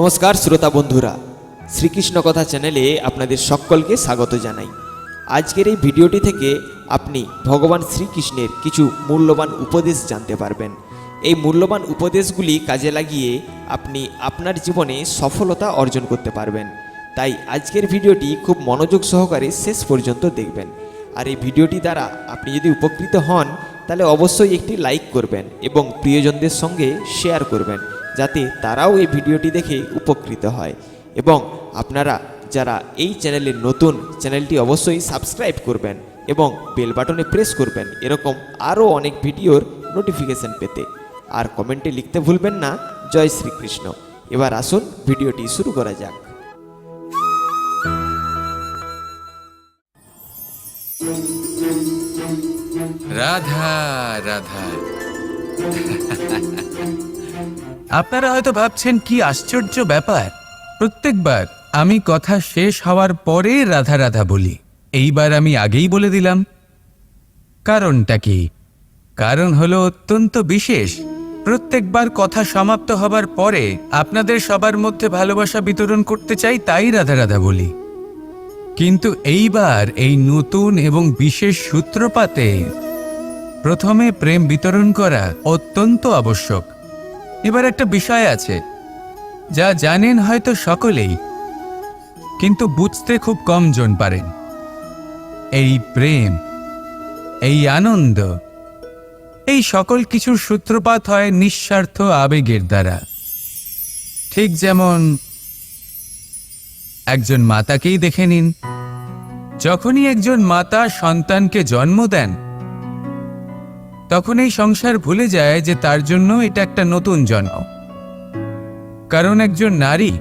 নমস্কার শ্রোতা বন্ধুরা, শ্রীকৃষ্ণ কথা চ্যানেলে আপনাদের সকলকে স্বাগত জানাই। আজকের এই ভিডিওটি থেকে আপনি ভগবান শ্রীকৃষ্ণের কিছু মূল্যবান উপদেশ জানতে পারবেন। এই মূল্যবান উপদেশগুলি কাজে লাগিয়ে আপনি আপনার জীবনে সফলতা অর্জন করতে পারবেন। তাই আজকের ভিডিওটি খুব মনোযোগ সহকারে শেষ পর্যন্ত দেখবেন। আর এই ভিডিওটি দ্বারা আপনি যদি উপকৃত হন তাহলে অবশ্যই একটি লাইক করবেন এবং প্রিয়জনদের সঙ্গে শেয়ার করবেন, যাতে তারাও এই ভিডিওটি দেখে উপকৃত হয়। এবং আপনারা যারা এই চ্যানেলের নতুন, চ্যানেলটি অবশ্যই সাবস্ক্রাইব করবেন এবং বেল বাটনে প্রেস করবেন এরকম আরও অনেক ভিডিওর নোটিফিকেশন পেতে। আর কমেন্টে লিখতে ভুলবেন না জয় শ্রীকৃষ্ণ। এবার আসুন ভিডিওটি শুরু করা যাক। রাধা রাধা। আপনারা হয়তো ভাবছেন কি আশ্চর্য ব্যাপার, প্রত্যেকবার আমি কথা শেষ হওয়ার পরে রাধা রাধা বলি। এইবার আমি আগেই বলে দিলাম। কারণটা কি? কারণ হলো অত্যন্ত বিশেষ। প্রত্যেকবার কথা সমাপ্ত হবার পরে আপনাদের সবার মধ্যে ভালোবাসা বিতরণ করতে চাই, তাই রাধা রাধা বলি। কিন্তু এইবার এই নতুন এবং বিশেষ সূত্রপাতে প্রথমে প্রেম বিতরণ করা অত্যন্ত আবশ্যক। এবার একটা বিষয় আছে যা জানেন হয়তো সকলেই, কিন্তু বুঝতে খুব কম জন পারেন। এই প্রেম, এই আনন্দ, এই সকল কিছুর সূত্রপাত হয় নিঃস্বার্থ আবেগের দ্বারা। ঠিক যেমন একজন মাতাকেই দেখে নিন। যখনই একজন মাতা সন্তানকে জন্ম দেন, তখন এই সংসার ভুলে যায় যে তার জন্য এটা একটা নতুন জন্ম। কারণ একজন নারী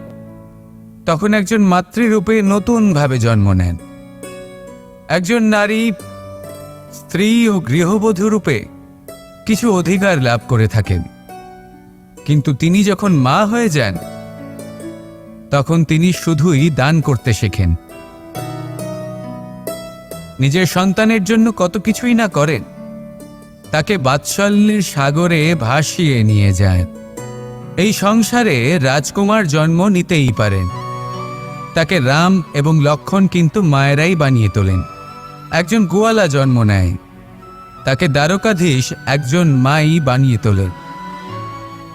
তখন একজন মাতৃরূপে নতুনভাবে জন্ম নেন। একজন নারী স্ত্রী ও গৃহবধূ রূপে কিছু অধিকার লাভ করে থাকেন, কিন্তু তিনি যখন মা হয়ে যান তখন তিনি শুধুই দান করতে শেখেন। নিজের সন্তানের জন্য কত কিছুই না করেন, তাকে বাৎসল্যের সাগরে ভাসিয়ে নিয়ে যায়। এই সংসারে রাজকুমার জন্ম নিতেই পারেন, তাকে রাম এবং লক্ষ্মণ কিন্তু মায়েরাই বানিয়ে তোলেন। একজন গোয়ালা জন্ম নেয়, তাকে দ্বারকাধীশ একজন মাই বানিয়ে তোলেন।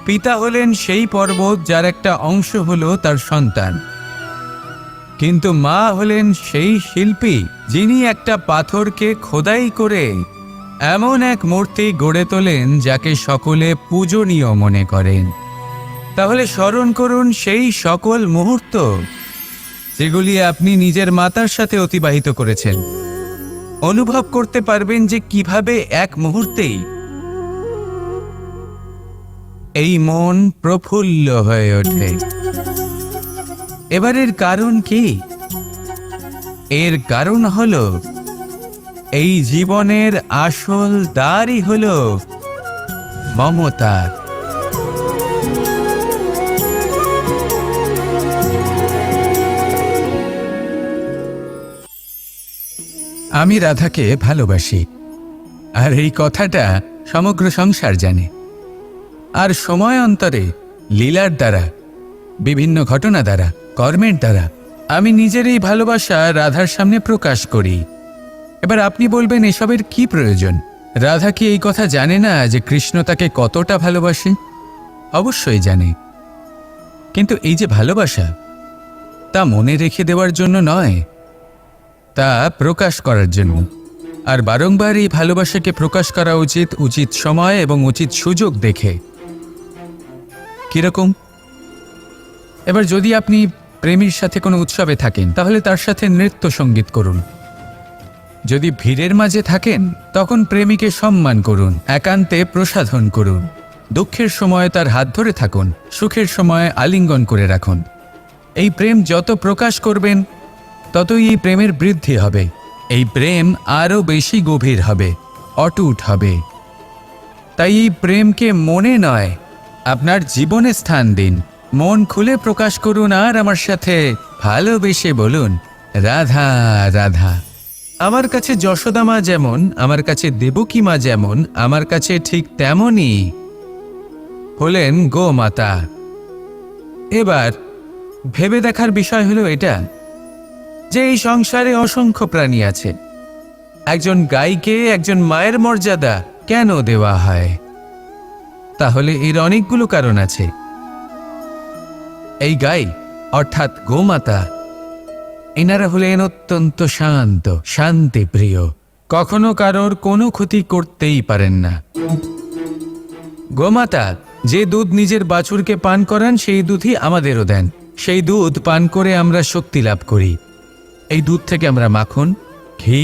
পিতা হলেন সেই পর্বত যার একটা অংশ হলো তার সন্তান, কিন্তু মা হলেন সেই শিল্পী যিনি একটা পাথরকে খোদাই করে এমন এক মূর্তি গড়ে তোলেন যাকে সকলে পূজনীয় মনে করেন। তাহলে স্মরণ করুন সেই সকল মুহূর্ত যেগুলি আপনি নিজের মাতার সাথে অতিবাহিত করেছেন। অনুভব করতে পারবেন যে কিভাবে এক মুহূর্তেই এই মন প্রফুল্ল হয়ে ওঠে। এবারের কারণ কি? এর কারণ হলো এই জীবনের আসল দ্বারই হলো মমতা। আমি রাধাকে ভালোবাসি, আর এই কথাটা সমগ্র সংসার জানে। আর সময় অন্তরে লীলার দ্বারা, বিভিন্ন ঘটনা দ্বারা, কর্মের দ্বারা আমি নিজের এই ভালোবাসা রাধার সামনে প্রকাশ করি। এবার আপনি বলবেন, এসবের কি প্রয়োজন? রাধা কি এই কথা জানে না যে কৃষ্ণ তাকে কতটা ভালোবাসে? অবশ্যই জানে, কিন্তু এই যে ভালোবাসা, তা মনে রেখে দেওয়ার জন্য নয়, তা প্রকাশ করার জন্য। আর বারংবার এই ভালোবাসাকে প্রকাশ করা উচিত, উচিত সময় এবং উচিত সুযোগ দেখে। কিরকম? এবার যদি আপনি প্রেমীর সাথে কোনো উৎসবে থাকেন, তাহলে তার সাথে নৃত্য সঙ্গীত করুন। যদি ভিড়ের মাঝে থাকেন, তখন প্রেমিকে সম্মান করুন, একান্তে প্রসাধন করুন। দুঃখের সময় তার হাত ধরে থাকুন, সুখের সময় আলিঙ্গন করে রাখুন। এই প্রেম যত প্রকাশ করবেন, ততই এই প্রেমের বৃদ্ধি হবে। এই প্রেম আরও বেশি গভীর হবে, অটুট হবে। তাই এই প্রেমকে মনে নয়, আপনার জীবনে স্থান দিন। মন খুলে প্রকাশ করুন, আর আমার সাথে ভালোবেসে বলুন, রাধা রাধা। আমার কাছে যশোদা মা যেমন, আমার কাছে দেবকী মা যেমন, আমার কাছে ঠিক তেমনই হলেন গোমাতা। এবার ভেবে দেখার বিষয় হলো এটা যে এই সংসারে অসংখ্য প্রাণী আছে, একজন গাইকে একজন মায়ের মর্যাদা কেন দেওয়া হয়? তাহলে এর অনেকগুলো কারণ আছে। এই গাই অর্থাৎ গোমাতা, এনারা হলেন অত্যন্ত শান্ত, শান্তিপ্রিয়, কখনো কারোর কোনো ক্ষতি করতেই পারেন না। গোমাতা যে দুধ নিজের বাছুরকে পান করান সেই দুধই আমাদেরও দেন। সেই দুধ পান করে আমরা শক্তি লাভ করি। এই দুধ থেকে আমরা মাখন, ঘি,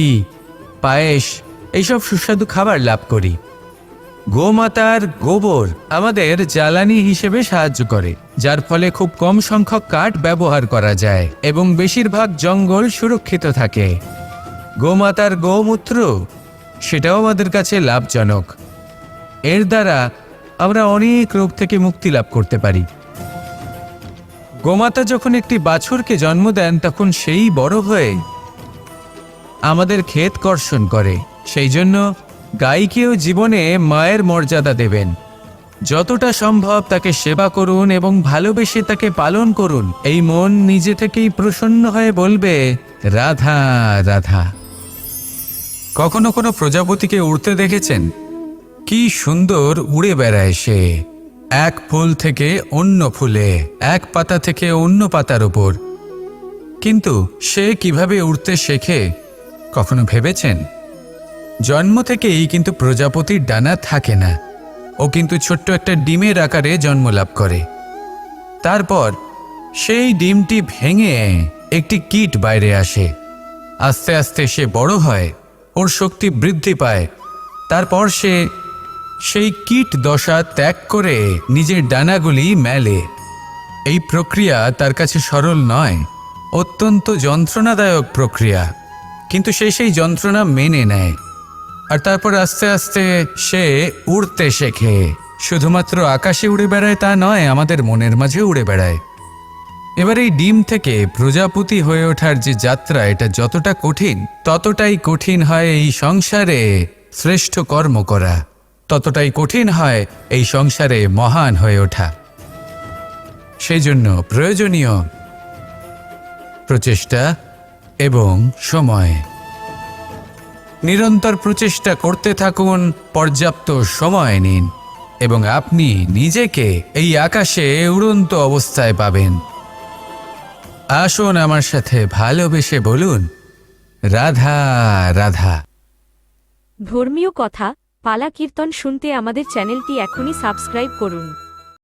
পায়েস এইসব সুস্বাদু খাবার লাভ করি। গোমাতার গোবর আমাদের জ্বালানি হিসেবে সাহায্য করে, যার ফলে খুব কম সংখ্যক কাঠ ব্যবহার করা যায় এবং বেশিরভাগ জঙ্গল সুরক্ষিত থাকে। গোমাতার গোমূত্র সেটাও আমাদের কাছে লাভজনক। এর দ্বারা আমরা অনেক রোগ থেকে মুক্তি লাভ করতে পারি। গোমাতা যখন একটি বাছুরকে জন্ম দেন তখন সেই বড় হয়ে আমাদের ক্ষেত কর্ষণ করে। সেই জন্য গাইকেও জীবনে মায়ের মর্যাদা দেবেন। যতটা সম্ভব তাকে সেবা করুন এবং ভালোবেসে তাকে পালন করুন। এই মন নিজে থেকেই প্রসন্ন হয়ে বলবে, রাধা রাধা। কখনো কোনো প্রজাপতিকে উড়তে দেখেছেন? কি সুন্দর উড়ে বেড়ায় সে, এক ফুল থেকে অন্য ফুলে, এক পাতা থেকে অন্য পাতার উপর। কিন্তু সে কিভাবে উড়তে শেখে কখনো ভেবেছেন? জন্ম থেকেই কিন্তু প্রজাপতির ডানা থাকে না, ও কিন্তু ছোট্ট একটা ডিমের আকারে জন্ম লাভ করে। তারপর সেই ডিমটি ভেঙে একটি কীট বাইরে আসে। আস্তে আস্তে সে বড় হয়, ওর শক্তি বৃদ্ধি পায়। তারপর সে সেই কীট দশা ত্যাগ করে নিজের ডানাগুলি মেলে। এই প্রক্রিয়া তার কাছে সরল নয়, অত্যন্ত যন্ত্রণাদায়ক প্রক্রিয়া, কিন্তু সে সেই যন্ত্রণা মেনে নেয়। আর তারপর আস্তে আস্তে সে উড়তে শেখে। শুধুমাত্র আকাশে উড়ে বেড়ায় তা নয়, আমাদের মনের মাঝে উড়ে বেড়ায়। এবার এই ডিম থেকে প্রজাপতি হয়ে ওঠার যে যাত্রা, এটা যতটা কঠিন ততটাই কঠিন হয় এই সংসারে শ্রেষ্ঠ কর্ম করা, ততটাই কঠিন হয় এই সংসারে মহান হয়ে ওঠা। সেই জন্য প্রয়োজনীয় প্রচেষ্টা এবং সময়। নিরন্তর প্রচেষ্টা করতে থাকুন, পর্যাপ্ত সময় নিন এবং আপনি নিজেকে এই আকাশে উড়ন্ত অবস্থায় পাবেন। আসুন আমার সাথে ভালোবেসে বলুন, রাধা রাধা। ধর্মীয় কথা, পালা কীর্তন শুনতে আমাদের চ্যানেলটি এখনই সাবস্ক্রাইব করুন।